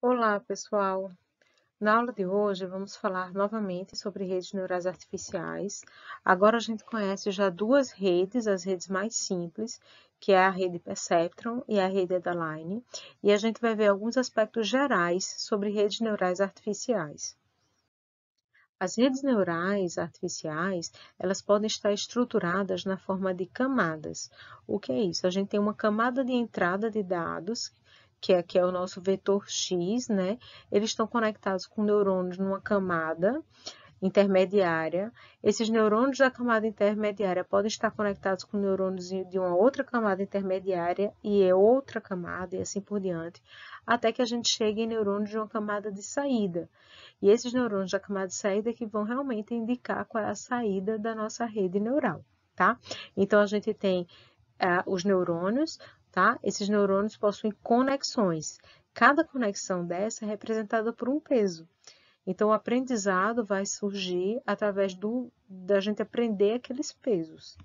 Olá, pessoal! Na aula de hoje, vamos falar novamente sobre redes neurais artificiais. Agora a gente conhece já duas redes, as redes mais simples, que é a rede Perceptron e a rede Adaline, e a gente vai ver alguns aspectos gerais sobre redes neurais artificiais. As redes neurais artificiais, elas podem estar estruturadas na forma de camadas. O que é isso? A gente tem uma camada de entrada de dados, que é o nosso vetor X, né? Eles estão conectados com neurônios numa camada intermediária. Esses neurônios da camada intermediária podem estar conectados com neurônios de uma outra camada intermediária e outra camada, e assim por diante, até que a gente chegue em neurônios de uma camada de saída. E esses neurônios da camada de saída que vão realmente indicar qual é a saída da nossa rede neural, tá? Então, a gente tem os neurônios, tá? Esses neurônios possuem conexões. Cada conexão dessa é representada por um peso. Então, o aprendizado vai surgir através da gente aprender aqueles pesos.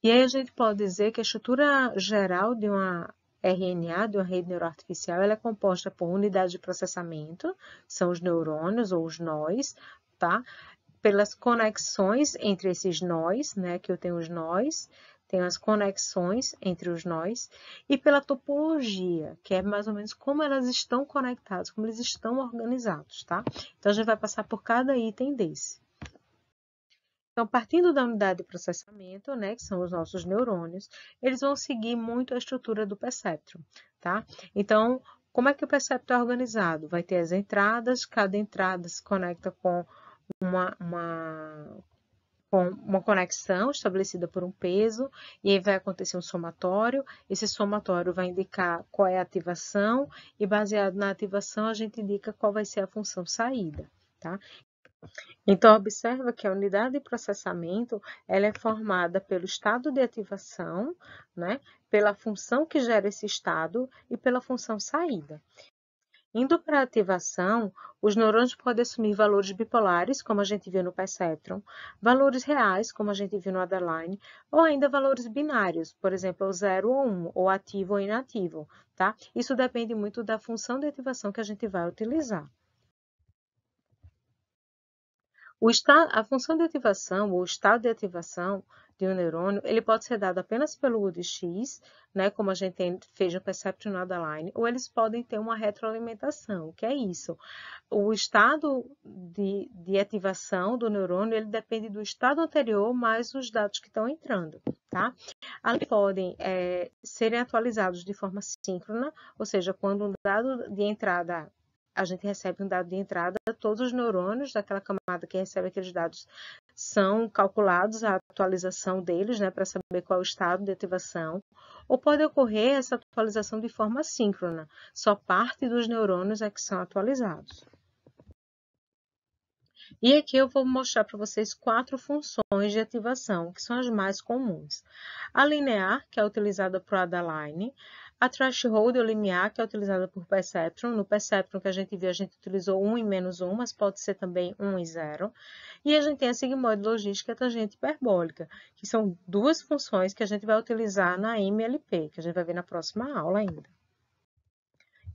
E aí a gente pode dizer que a estrutura geral de uma RNA, de uma rede neuroartificial, ela é composta por unidades de processamento, são os neurônios ou os nós, tá? Pelas conexões entre esses nós, né? Que eu tenho os nós, tenho as conexões entre os nós, e pela topologia, que é mais ou menos como elas estão conectadas, como eles estão organizados, tá? Então, a gente vai passar por cada item desse. Então, partindo da unidade de processamento, né, que são os nossos neurônios, eles vão seguir muito a estrutura do perceptron, tá? Então, como é que o perceptron é organizado? Vai ter as entradas, cada entrada se conecta com uma conexão estabelecida por um peso, e aí vai acontecer um somatório. Esse somatório vai indicar qual é a ativação, e baseado na ativação, a gente indica qual vai ser a função saída, tá? Então, observa que a unidade de processamento ela é formada pelo estado de ativação, né, pela função que gera esse estado e pela função saída. Indo para a ativação, os neurônios podem assumir valores bipolares, como a gente viu no perceptron, valores reais, como a gente viu no Adaline, ou ainda valores binários, por exemplo, o 0 ou 1, ou ativo ou inativo, tá? Isso depende muito da função de ativação que a gente vai utilizar. A função de ativação, ou o estado de ativação de um neurônio, ele pode ser dado apenas pelo UDX, né, como a gente fez no Perceptron Adaline, ou eles podem ter uma retroalimentação. O que é isso? O estado de ativação do neurônio, ele depende do estado anterior mais os dados que estão entrando, tá? Eles podem serem atualizados de forma síncrona, ou seja, quando um dado de entrada a gente recebe um dado de entrada, todos os neurônios daquela camada que recebe aqueles dados são calculados, a atualização deles, né, para saber qual é o estado de ativação, ou pode ocorrer essa atualização de forma síncrona, só parte dos neurônios é que são atualizados. E aqui eu vou mostrar para vocês 4 funções de ativação, que são as mais comuns. A linear, que é utilizada por Adaline, a threshold ou limiar, que é utilizada por Perceptron. No Perceptron que a gente viu, a gente utilizou 1 e menos 1, mas pode ser também 1 e 0. E a gente tem a sigmoide logística e a tangente hiperbólica, que são duas funções que a gente vai utilizar na MLP, que a gente vai ver na próxima aula ainda.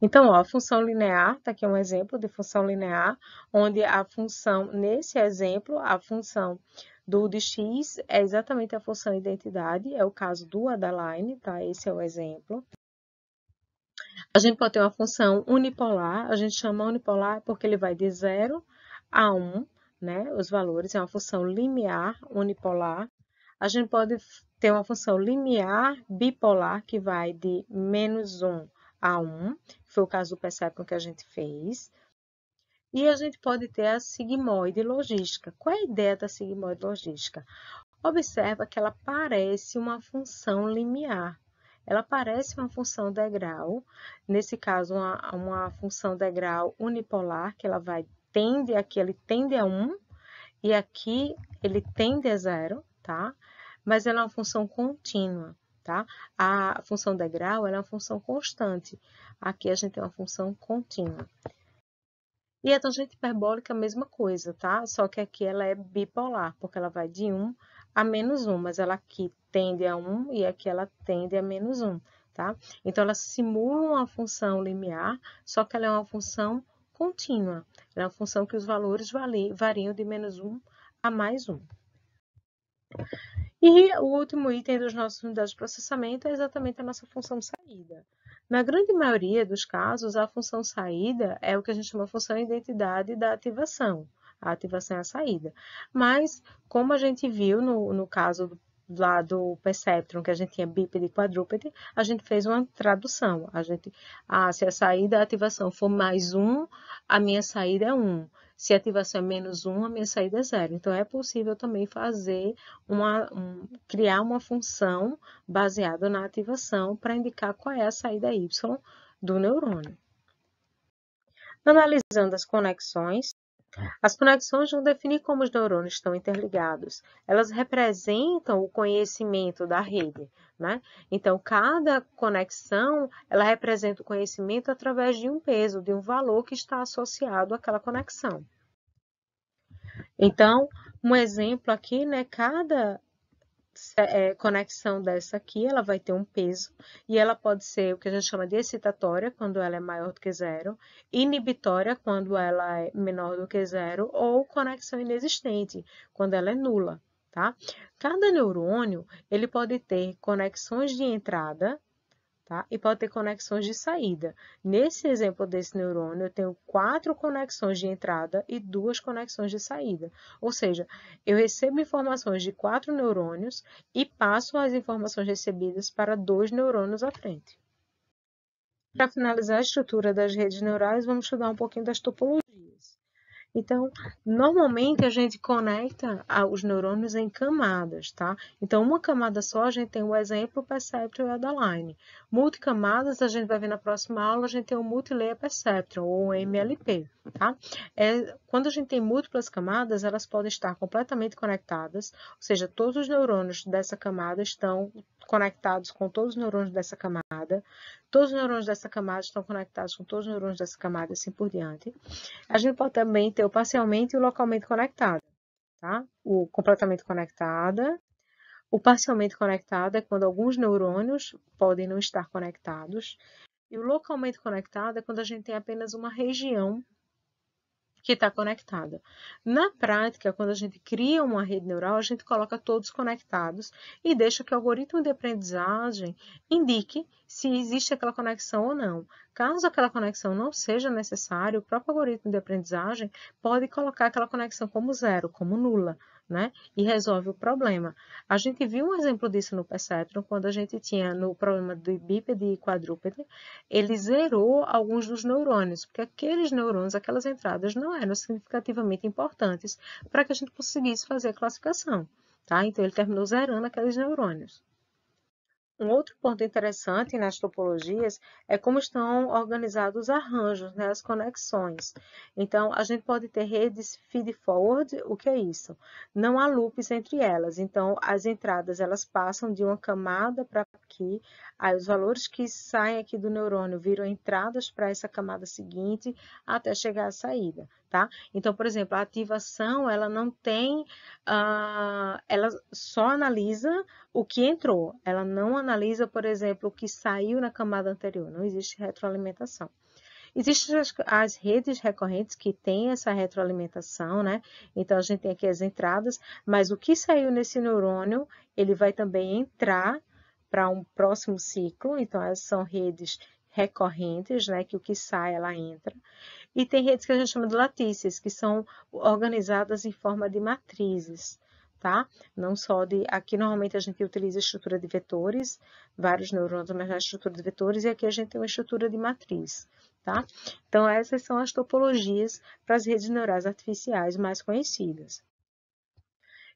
Então, ó, a função linear, está aqui um exemplo de função linear, onde a função, nesse exemplo, a função do de x é exatamente a função identidade, é o caso do Adaline, tá? Esse é o exemplo. A gente pode ter uma função unipolar, a gente chama unipolar porque ele vai de 0 a 1, né? Os valores, é uma função limiar unipolar. A gente pode ter uma função limiar bipolar, que vai de menos 1 a 1, que foi o caso do Perceptron que a gente fez. E a gente pode ter a sigmoide logística. Qual é a ideia da sigmoide logística? Observa que ela parece uma função limiar. Ela parece uma função degrau, nesse caso, uma função degrau unipolar, que ela aqui ele tende a 1, e aqui ele tende a 0, tá? Mas ela é uma função contínua, tá? A função degrau ela é uma função constante. Aqui a gente tem uma função contínua. E a tangente hiperbólica, a mesma coisa, tá? Só que aqui ela é bipolar, porque ela vai de 1 a menos 1, mas ela aqui tende a 1 e aqui ela tende a menos 1, tá? Então, ela simula uma função limiar, só que ela é uma função contínua. Ela é uma função que os valores variam de -1 a +1. E o último item das nossas unidades de processamento é exatamente a nossa função saída. Na grande maioria dos casos, a função saída é o que a gente chama de função identidade da ativação. A ativação é a saída. Mas, como a gente viu no caso lá do Perceptron, que a gente tinha bípede e quadrúpede, a gente fez uma tradução. Se a saída, a ativação for +1, a minha saída é 1. Se a ativação é -1, a minha saída é 0. Então, é possível também fazer criar uma função baseada na ativação para indicar qual é a saída Y do neurônio. Analisando as conexões vão definir como os neurônios estão interligados. Elas representam o conhecimento da rede, né? Então, cada conexão, ela representa o conhecimento através de um peso, de um valor que está associado àquela conexão. Então, um exemplo aqui, né? Cada conexão dessa aqui, ela vai ter um peso e ela pode ser o que a gente chama de excitatória, quando ela é maior do que 0, inibitória, quando ela é menor do que 0, ou conexão inexistente, quando ela é nula, tá? Cada neurônio, ele pode ter conexões de entrada, tá? E pode ter conexões de saída. Nesse exemplo desse neurônio, eu tenho 4 conexões de entrada e 2 conexões de saída. Ou seja, eu recebo informações de 4 neurônios e passo as informações recebidas para 2 neurônios à frente. Para finalizar a estrutura das redes neurais, vamos estudar um pouquinho das topologias. Então, normalmente a gente conecta os neurônios em camadas, tá? Então, uma camada só, a gente tem o exemplo, o Perceptron e o Adaline. Multicamadas, a gente vai ver na próxima aula, a gente tem o Multilayer Perceptron, ou MLP, tá? Quando a gente tem múltiplas camadas, elas podem estar completamente conectadas, ou seja, todos os neurônios dessa camada estão conectados com todos os neurônios dessa camada, todos os neurônios dessa camada estão conectados com todos os neurônios dessa camada, e assim por diante. A gente pode também ter o parcialmente e o localmente conectado, tá? O completamente conectada. O parcialmente conectado é quando alguns neurônios podem não estar conectados. E o localmente conectado é quando a gente tem apenas uma região que está conectada. Na prática, quando a gente cria uma rede neural, a gente coloca todos conectados e deixa que o algoritmo de aprendizagem indique se existe aquela conexão ou não. Caso aquela conexão não seja necessária, o próprio algoritmo de aprendizagem pode colocar aquela conexão como 0, como nula, né? E resolve o problema. A gente viu um exemplo disso no Perceptron, quando a gente tinha no problema do bípede e quadrúpede, ele zerou alguns dos neurônios, porque aqueles neurônios, aquelas entradas não eram significativamente importantes para que a gente conseguisse fazer a classificação, tá? Então, ele terminou zerando aqueles neurônios. Um outro ponto interessante nas topologias é como estão organizados os arranjos, né, as conexões. Então, a gente pode ter redes feed-forward, o que é isso? Não há loops entre elas. Então, as entradas, elas passam de uma camada para aqui, aí os valores que saem aqui do neurônio viram entradas para essa camada seguinte, até chegar à saída, tá? Então, por exemplo, a ativação, ela não tem, ela só analisa o que entrou, ela não analisa, por exemplo, o que saiu na camada anterior, não existe retroalimentação. Existem as redes recorrentes que têm essa retroalimentação, né? Então, a gente tem aqui as entradas, mas o que saiu nesse neurônio, ele vai também entrar para um próximo ciclo, então, essas são redes recorrentes, né? Que o que sai, ela entra. E tem redes que a gente chama de latícias, que são organizadas em forma de matrizes, tá? Não só de... Aqui, normalmente, a gente utiliza a estrutura de vetores, vários neurônios, mas a estrutura de vetores, e aqui a gente tem uma estrutura de matriz, tá? Então, essas são as topologias para as redes neurais artificiais mais conhecidas.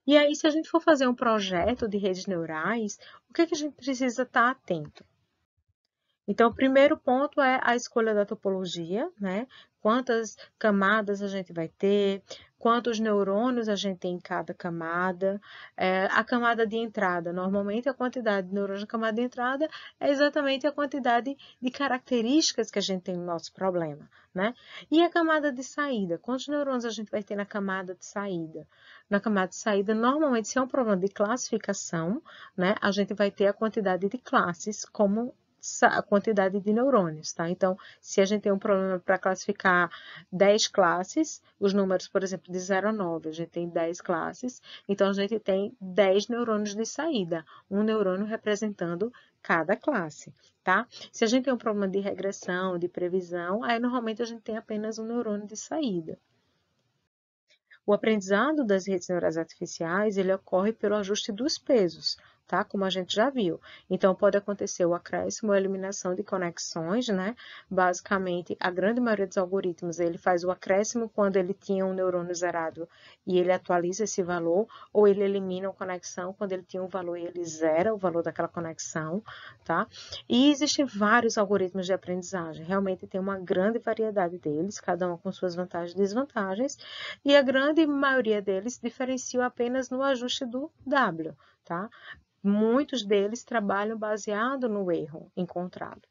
E aí, se a gente for fazer um projeto de redes neurais, o que a gente precisa estar atento? Então, o primeiro ponto é a escolha da topologia, né? Quantas camadas a gente vai ter, quantos neurônios a gente tem em cada camada. A camada de entrada, normalmente a quantidade de neurônios na camada de entrada é exatamente a quantidade de características que a gente tem no nosso problema, né? E a camada de saída, quantos neurônios a gente vai ter na camada de saída? Na camada de saída, normalmente, se é um problema de classificação, né? A gente vai ter a quantidade de classes como a quantidade de neurônios, tá? Então, se a gente tem um problema para classificar 10 classes, os números, por exemplo, de 0 a 9, a gente tem 10 classes, então a gente tem 10 neurônios de saída, um neurônio representando cada classe, tá? Se a gente tem um problema de regressão, de previsão, aí normalmente a gente tem apenas um neurônio de saída. O aprendizado das redes neurais artificiais, ele ocorre pelo ajuste dos pesos, tá? Como a gente já viu. Então, pode acontecer o acréscimo ou a eliminação de conexões, né? Basicamente, a grande maioria dos algoritmos, ele faz o acréscimo quando ele tinha um neurônio zerado e ele atualiza esse valor, ou ele elimina uma conexão quando ele tinha um valor e ele zera o valor daquela conexão, tá? E existem vários algoritmos de aprendizagem. Realmente tem uma grande variedade deles, cada um com suas vantagens e desvantagens, e a grande maioria deles diferenciam apenas no ajuste do W, tá? Muitos deles trabalham baseado no erro encontrado.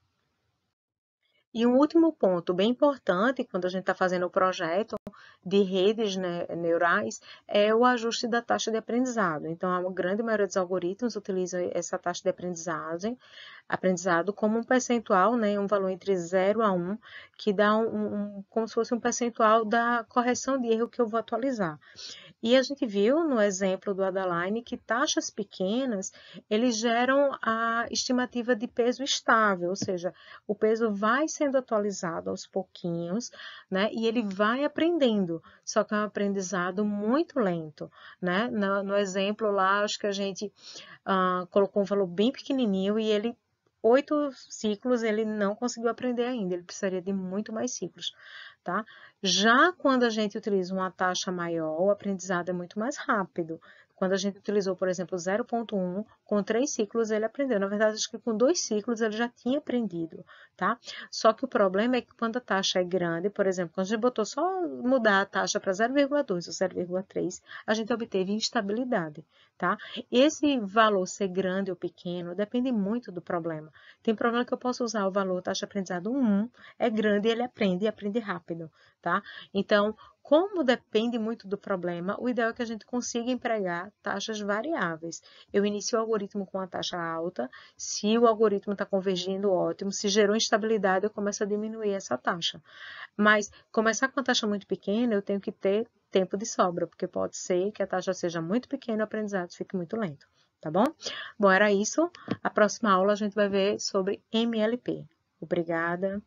E um último ponto bem importante quando a gente está fazendo o projeto de redes neurais é o ajuste da taxa de aprendizado. Então, a grande maioria dos algoritmos utiliza essa taxa de aprendizado como um percentual, né, um valor entre 0 a 1, que dá como se fosse um percentual da correção de erro que eu vou atualizar. E a gente viu no exemplo do Adaline que taxas pequenas, eles geram a estimativa de peso estável, ou seja, o peso vai sendo atualizado aos pouquinhos, né? E ele vai aprendendo, só que é um aprendizado muito lento, né? No exemplo lá, acho que a gente colocou um valor bem pequenininho e ele 8 ciclos ele não conseguiu aprender ainda, ele precisaria de muito mais ciclos, tá? Já quando a gente utiliza uma taxa maior, o aprendizado é muito mais rápido. Quando a gente utilizou, por exemplo, 0.1, com 3 ciclos ele aprendeu. Na verdade, acho que com 2 ciclos ele já tinha aprendido, tá? Só que o problema é que quando a taxa é grande, por exemplo, quando a gente botou só mudar a taxa para 0,2 ou 0,3, a gente obteve instabilidade, tá? Esse valor ser grande ou pequeno depende muito do problema. Tem problema que eu posso usar o valor taxa de aprendizado 1, é grande, ele aprende e aprende rápido, tá? Então, como depende muito do problema, o ideal é que a gente consiga empregar taxas variáveis. Eu inicio o algoritmo com uma taxa alta, se o algoritmo está convergindo, ótimo. Se gerou instabilidade, eu começo a diminuir essa taxa. Mas começar com uma taxa muito pequena, eu tenho que ter tempo de sobra, porque pode ser que a taxa seja muito pequena e o aprendizado fique muito lento, tá bom? Bom, era isso. A próxima aula a gente vai ver sobre MLP. Obrigada.